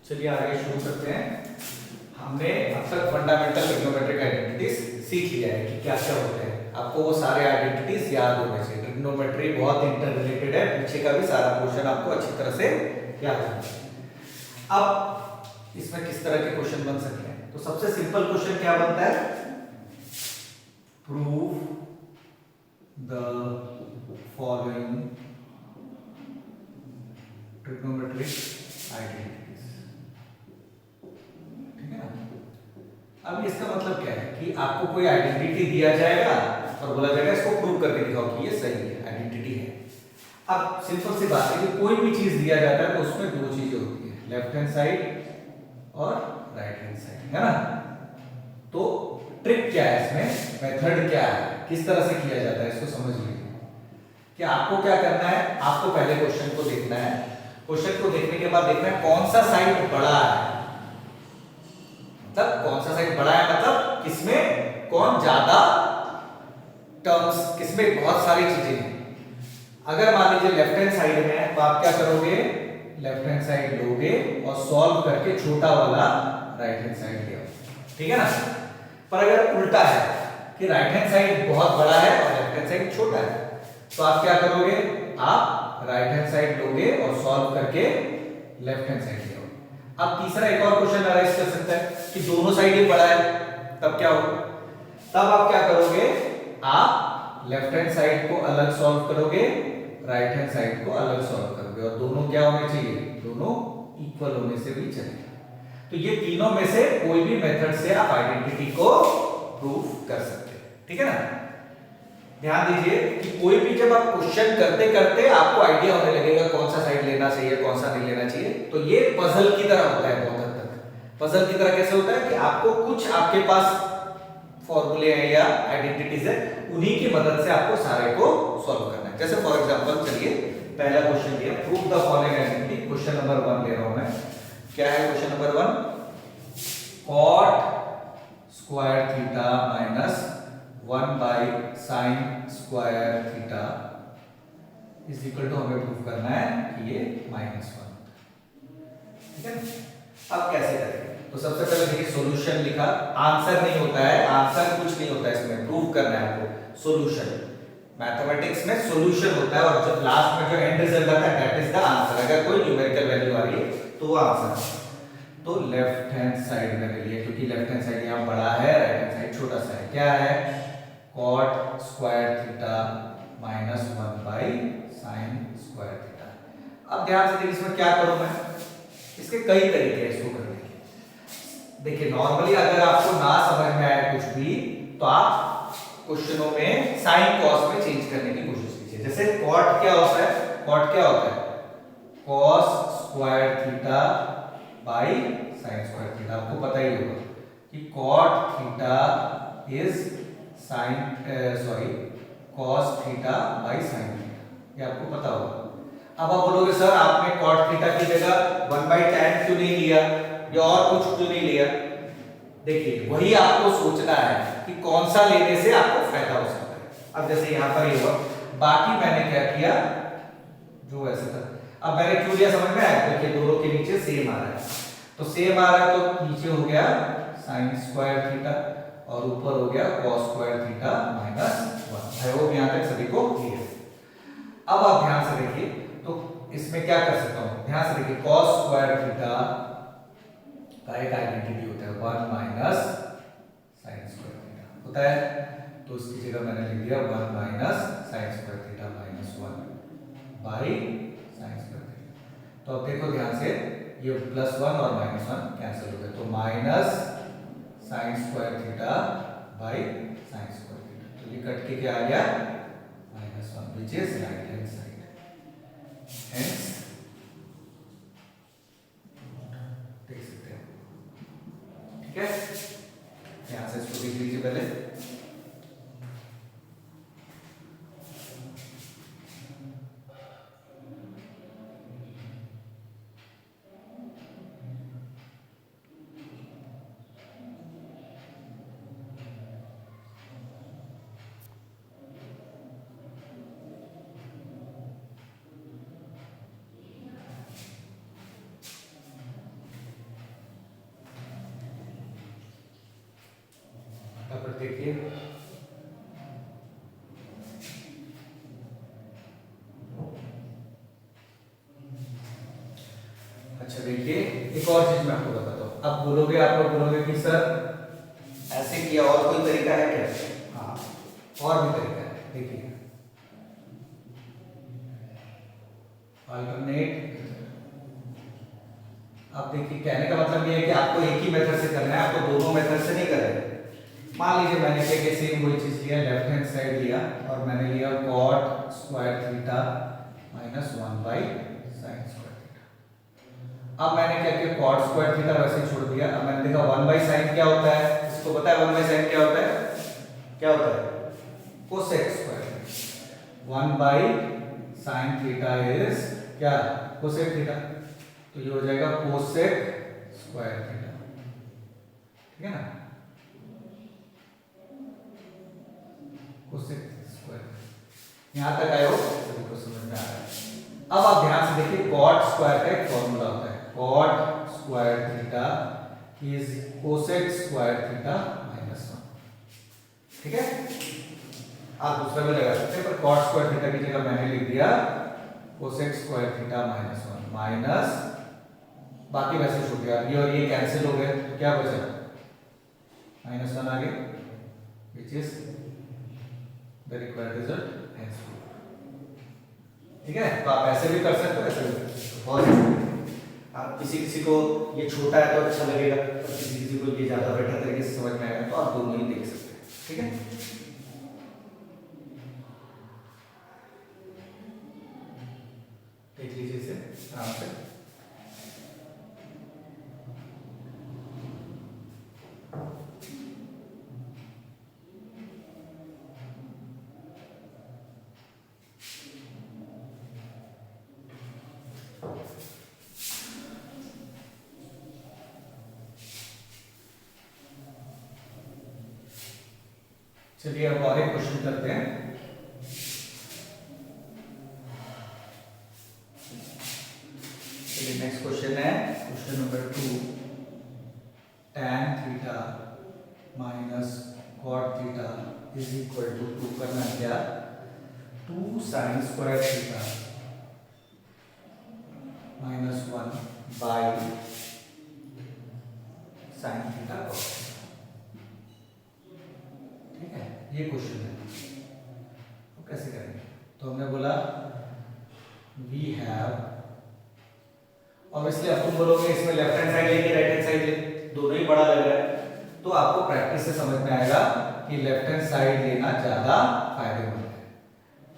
चलिए आगे शुरू करते हैं। हमने अब तक फंडामेंटल ट्रिग्नोमेट्रिक आइडेंटिटीज सीख लिया है कि क्या क्या होते हैं। आपको वो सारे आइडेंटिटीज याद होने चाहिए। ट्रिग्नोमेट्री बहुत इंटर रिलेटेड है, पीछे का भी सारा पोर्शन आपको अच्छी तरह से याद होना चाहिए। अब इसमें किस तरह के क्वेश्चन बन सकते हैं, तो सबसे सिंपल क्वेश्चन क्या बनता है, prove the following trigonometric identities. ठीक है ना। अब इसका मतलब क्या है कि आपको कोई आइडेंटिटी दिया जाएगा और बोला जाएगा इसको प्रूव करके दिखाओ कि ये सही है, आइडेंटिटी है। अब सिंपल सी बात है कि कोई भी चीज दिया जाता है तो उसमें दो चीजें होती है, लेफ्ट हैंड साइड और राइट हैंड साइड, है ना। तो ट्रिक क्या है इसमें, मेथड क्या है, किस तरह से किया जाता है, इसको समझ लीजिए कि आपको क्या करना है। आपको पहले क्वेश्चन को देखना है, क्वेश्चन को देखने के बाद देखना है कौन सा साइड बड़ा है, मतलब कौन सा साइड बड़ा है, मतलब किसमें कौन ज्यादा टर्म्स, किसमें बहुत सारी चीजें हैं। अगर मान लीजिए लेफ्ट हैंड साइड में है तो आप क्या करोगे, लेफ्ट हैंड साइड लोगे और सॉल्व करके छोटा वाला राइट हैंड साइड ले आओ, ठीक है ना। पर अगर उल्टा है कि राइट हैंड साइड बहुत बड़ा है और लेफ्ट हैंड साइड छोटा है, तो आप क्या करोगे, आप राइट हैंड साइड लोगे और सॉल्व करके लेफ्ट हैंड साइड ले आओ। अब तीसरा एक और क्वेश्चन अराइज कर सकता है कि दोनों साइड ही बड़ा है, तब क्या होगा, तब आप क्या करोगे, आप लेफ्ट हैंड साइड को अलग सॉल्व करोगे, राइट हैंड साइड को अलग सॉल्व करोगे, और दोनों क्या होने चाहिए, दोनों इक्वल होने से भी चलेगा। तो ये तीनों में से कोई भी मेथड से आप आइडेंटिटी को प्रूव कर सकते हैं, ठीक है ना। ध्यान दीजिए कि कोई भी जब आप क्वेश्चन करते करते आपको आइडिया होने लगेगा कौन सा साइड लेना चाहिए कौन सा नहीं लेना चाहिए, तो ये पजल की तरह होता है बहुत हद तक। पजल की तरह कैसे होता है कि आपको कुछ आपके पास फॉर्मूले हैं या आइडेंटिटीज है, उन्हीं की मदद से आपको सारे को सॉल्व करना है। जैसे फॉर एग्जांपल चलिए पहला क्वेश्चन दिया, prove the following identity. Question number 1 ले रहा हूं मैं। क्या है question number 1, cot square theta minus 1 by sine square theta is equal to, हमें प्रूव करना है कि ये -1, ठीक है। अब कैसे करेंगे, तो सबसे पहले देखिए सॉल्यूशन लिखा, आंसर नहीं होता है, आंसर कुछ नहीं होता है इसमें, प्रूव करना है आपको सॉल्यूशन। मैथमेटिक्स में सॉल्यूशन होता है और जब लास्ट में जो एंड रिजल्ट आता है दैट इज द आंसर। अगर कोई न्यूमेरिकल वैल्यू आ रही है तो वो आंसर है। तो लेफ्ट हैंड साइड मैंने लिया क्योंकि लेफ्ट हैंड साइड यहां बड़ा है, राइट हैंड साइड छोटा सा है। क्या है, cot square theta minus 1 by sine square theta. अब ध्यान से देखिए इसमें क्या करूं मैं, इसके कई तरीके हैं इसको करने के। देखिए नॉर्मली अगर आपको ना समझ में आए कुछ भी तो आप क्वेश्चनों में साइन कॉस में चेंज करने की कोशिश कीजिए। जैसे cot क्या होता है, cot क्या होता है, cos square theta by sine square theta. आपको पता ही होगा कि cot theta is sine cos theta by sine theta, ये आपको पता होगा। अब आप बोलोगे सर आपने cot थीटा की जगह 1/tan क्यों नहीं लिया या और कुछ क्यों नहीं लिया। देखिए वही आपको सोचना है कि कौन सा लेने से आपको फायदा हो सकता है। अब जैसे यहां पर ये हुआ, बाकी मैंने क्या किया जो ऐसे था, अब मैंने क्यों लिया समझ में आया, देखिए दोनों के नीचे सेम आ रहा है, तो सेम आ रहा है तो नीचे हो गया साइन स्क्वायर थीटा और ऊपर हो गया cos square theta minus 1। I hope यहां तक सभी को क्लियर। अब आप ध्यान से देखिए तो इसमें क्या कर सकता हूं, ध्यान से देखिए cos स्क्वायर थीटा का एक आइडेंटिटी होता है 1 माइनस साइन स्क्वायर थीटा होता है, तो उसकी जगह मैंने लिख दिया 1 minus sign square theta minus 1 by sine square theta. तो अब देखो ध्यान से ये +1 और -1 कैंसिल हो गए, तो minus sign square theta by sine square theta, तो ये कट के क्या आ गया -1 which is right hand side. Hence देख सकते हैं, ठीक है। यहां से इसको देख लीजिए पहले। फटाफट देखिए। अच्छा देखिए, एक और चीज मैं आपको बताता हूँ। अब बोलोगे, आप लोग बोलोगे कि सर ऐसे किया, और कोई तरीका है क्या? हाँ, और भी तरीका है। देखिए, अल्टरनेट। अब देखिए, कहने का मतलब ये है कि आपको एक ही मेथड से करना है, आपको दोनों मेथड से नहीं करना है। मान लीजिए मैंने क्या कि सेम वही चीज लिया, लेफ्ट हैंड साइड लिया और मैंने लिया cot square theta minus 1 by sine square theta. अब मैंने क्या किया, cot स्क्वायर थीटा वैसे ही छोड़ दिया। अब मैंने देखा 1 बाई साइन क्या होता है, इसको पता है 1 बाई साइन क्या होता है? क्या होता है? Cosec square. 1 by sine theta is क्या? Cosec theta. तो ये हो जाएगा कोसेक स्क्वायर थीटा, ठीक है ना? कोसेक स्क्वायर, यहां तक आए हो, सभी को समझ में आ रहा है। अब आप ध्यान से देखिए, cot स्क्वायर का एक फॉर्मूला होता है, cot square theta is cosec square theta minus 1, ठीक है? आप दूसरा भी लगा सकते हैं, पर cot स्क्वायर थीटा की जगह मैंने लिख दिया cosec square theta minus 1 minus, बाकी वैसे छूट गया, ये और ये कैंसिल हो गए, तो क्या बचा? माइनस 1 आ गया, which is the required result has been, ठीक है? तो आप ऐसे भी कर सकते हो, ऐसे भी कर सकते हो। और आप किसी को ये छोटा है तो अच्छा लगेगा, और किसी को ये ज्यादा बेटर तरीके से समझ में आएगा, तो आप दोनों ही देख सकते हैं, ठीक है? देख लीजिए इसे आराम से। चलिए अब और एक क्वेश्चन करते हैं। चलिए नेक्स्ट क्वेश्चन है question number 2, tan theta minus cot theta is equal to, prove करना क्या? 2 sin square theta minus 1 by sine theta cos, ठीक है? ये क्वेश्चन है, तो कैसे करेंगे? तो हमने बोला वी हैव, ऑब्वियसली अब तुम बोलोगे इसमें लेफ्ट हैंड साइड लेके राइट हैंड साइड ले, दोनों ही बड़ा लग रहा है, तो आपको प्रैक्टिस से समझ में आएगा कि लेफ्ट हैंड साइड लेना ज्यादा फायदेमंद है,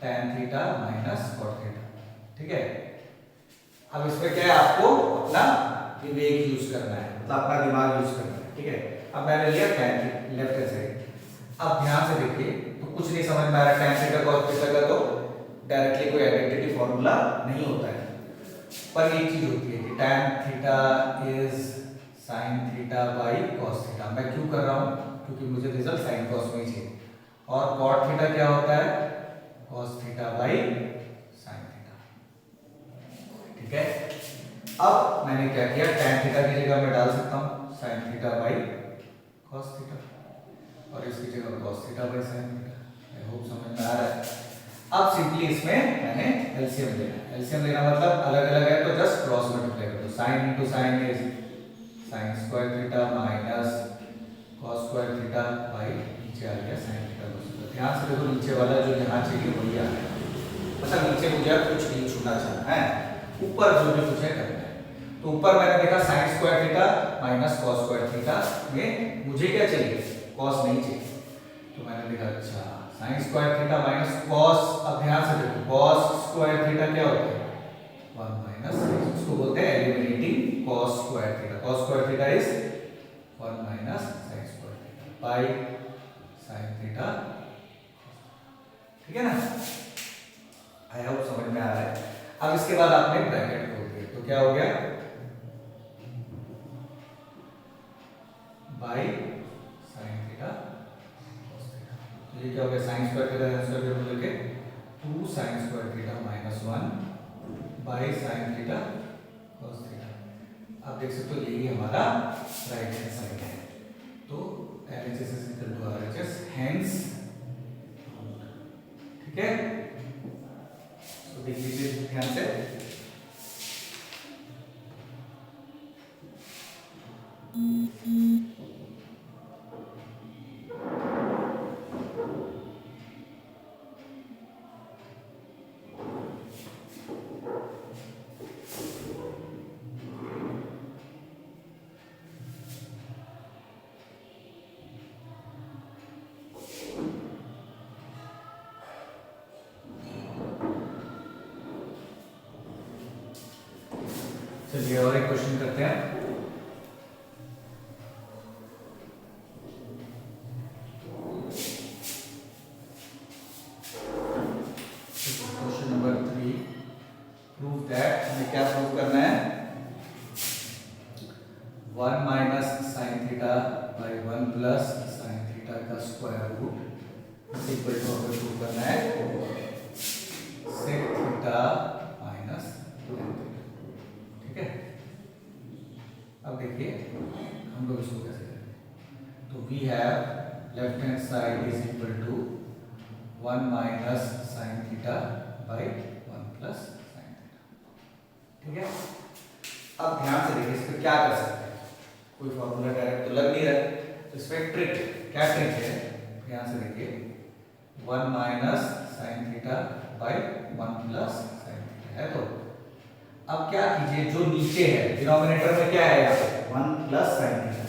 tan theta minus cot theta, ठीक है? अब इसमें क्या है, आपको अपना विवेक यूज करना है, मतलब अपना दिमाग यूज करना है, ठीक है? अब मैंने लिया tan लेफ्ट हैंड साइड। अब ध्यान से देखिए, तो कुछ नहीं समझ में आ रहा, tan थीटा cos थीटा का तो डायरेक्टली कोई आइडेंटिटी फॉर्मूला नहीं होता है, पर एक चीज होती है कि tan theta is sin theta by cos theta. मैं क्यों कर रहा हूं? क्योंकि मुझे रिजल्ट sin cos में ही चाहिए। और cot थीटा क्या होता है? cos theta by sin theta, ठीक है? अब मैंने क्या किया, tan थीटा की जगह मैं डाल सकता हूं sin theta by cos theta, और इसकी जगह cos theta by sin theta. I hope समझ में आ रहा है। अब सिंपली इसमें मैंने एलसीएम लेना है। एलसीएम लेना मतलब अलग अलग है तो जस्ट क्रॉस मल्टीप्लाई कर दो, sin into sine is sin square theta minus cos square theta by नीचे आ गया sin थीटा cos थीटा। ध्यान से देखो, नीचे वाला जो यहाँ चाहिए वही आ गया, मतलब नीचे मुझे कुछ नहीं छूना चाहना है, ऊपर जो भी कुछ है करना है। तो ऊपर मैंने देखा sin square theta minus cos square theta में मुझे क्या चाहिए? cos नहीं चाहिए, तो मैंने देखा अच्छा sin square theta minus cos। अब ध्यान से देखो, cos स्क्वायर थीटा क्या होता है? 1 माइनस, इसको बोलते हैं eliminating cos square theta. cos square theta is 1 minus sin square theta by sin theta, ठीक है ना? आई होप समझ में आ रहा है। अब इसके बाद आपने ब्रैकेट खोल दिया, तो क्या हो गया? By sin theta cos theta. तो ये क्या हो गया? sin स्क्वायर थीटा आंसर पे बोल के 2 sin square theta minus 1 by sin theta cos theta. आप देख सकते हो यही हमारा राइट हैंड साइड है। तो LHS is equal to RHS hence, ठीक है। तो देख लीजिए ध्यान से, चलिए और एक क्वेश्चन करते हैं। क्वेश्चन नंबर 3, प्रूव दैट, हमें क्या प्रूव करना है, 1 minus sine theta by 1 plus sine theta का square root is equal to, हमें प्रूव करना है sec theta minus tan theta, ठीक है। अब देखिए हम लोग इसको कैसे करेंगे। तो we have left hand side is equal to 1 minus sine theta by 1 plus sine theta, ठीक है। अब ध्यान से देखिए, इस पर क्या कर सकते हैं, कोई फॉर्मूला डायरेक्ट तो लग नहीं रहा, तो इस पर ट्रिक, क्या ट्रिक है, ध्यान से देखिए, 1 minus sine theta by 1 plus sine theta है। तो अब क्या कीजिए, जो नीचे है डिनोमिनेटर में क्या है यहाँ पे 1 प्लस साइन थीटा,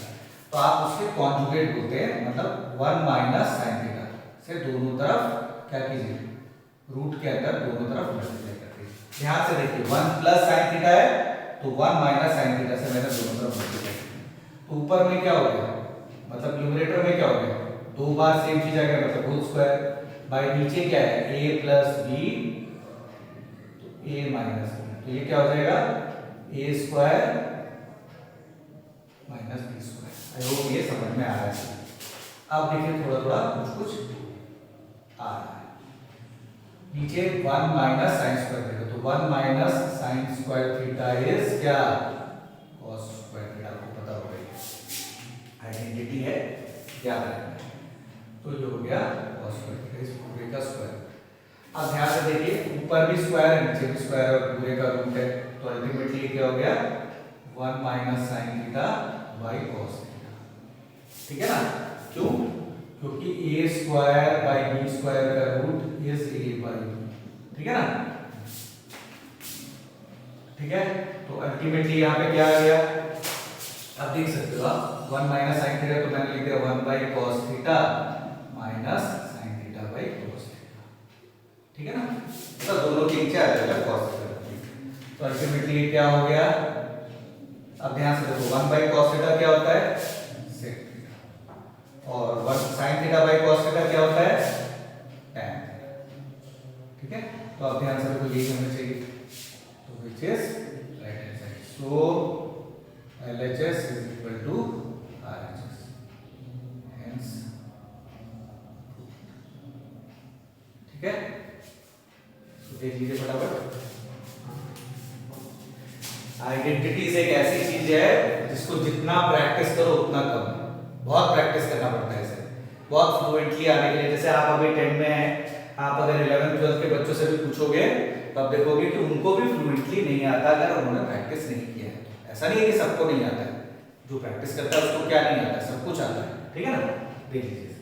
तो आप उसके कॉन्जुगेट बोलते हैं, मतलब 1 माइनस साइन थीटा से दोनों तरफ क्या कीजिए, रूट के अंदर दोनों तरफ मल्टीप्लाई करते हैं। ध्यान से देखिए 1 प्लस साइन थीटा है, तो 1 माइनस साइन थीटा से मैंने दोनों तरफ मल्टीप्लाई किया, तो ऊपर में क्या हो गया, मतलब न्यूमरेटर में क्या हो गया, दो बार सेम चीज आ गया, मतलब होल स्क्वायर, बाई नीचे क्या है a प्लस बी, तो a माइनस बी, तो ये क्या हो जाएगा a square minus B square. I hope ये समझ में आ रहा है। अब देखिए थोड़ा थोड़ा कुछ कुछ आ रहा है, नीचे 1 माइनस साइन स्क्वायर थीटा, तो 1 minus sign square theta is क्या, कॉस स्क्वायर थीटा, आपको पता होगा ये आइडेंटिटी है, याद रखना है। तो ये हो गया कॉस स्क्वायर थीटा, इस पूरे का स्क्वायर। अब ध्यान से देखिए, ऊपर भी स्क्वायर है, नीचे भी स्क्वायर है, और पूरे का रूट है, तो अल्टीमेटली क्या हो गया 1 minus sine theta by cos theta, ठीक है ना। क्यों, क्योंकि a square by b square का root is a by b, ठीक है ना, ठीक है। तो अल्टीमेटली यहाँ पे क्या आ गया, अब देख सकते हो आप 1 माइनस साइन थीटा, तो मैंने लिख दिया 1 by cos theta minus sine theta by cos theta, ठीक है ना, तो दोनों के नीचे आ जाएगा कॉस थीटा, तो अल्टीमेटली क्या हो गया, अब ध्यान से देखो 1 बाई कॉस थीटा क्या होता है सेक थीटा, और 1 sign theta by cos theta क्या होता है tan थीटा, ठीक है। तो अब ध्यान से देखो यही होना चाहिए, तो which is right hand side, so LHS is equal to RHS, hence, ठीक है। तो देख लीजिए फटाफट, आइडेंटिटीज एक ऐसी चीज है जिसको जितना प्रैक्टिस करो उतना कम है, बहुत प्रैक्टिस करना पड़ता है इसे, बहुत फ्लुएंटली आने के लिए। जैसे आप अभी 10 में हैं, आप अगर 11 12 के बच्चों से भी पूछोगे तो आप देखोगे कि उनको भी फ्लुएंटली नहीं आता अगर उन्होंने प्रैक्टिस नहीं किया है। ऐसा नहीं है कि सबको नहीं आता है, जो प्रैक्टिस करता है उसको क्या नहीं आता, सब कुछ आता है, ठीक है ना। देख लीजिए।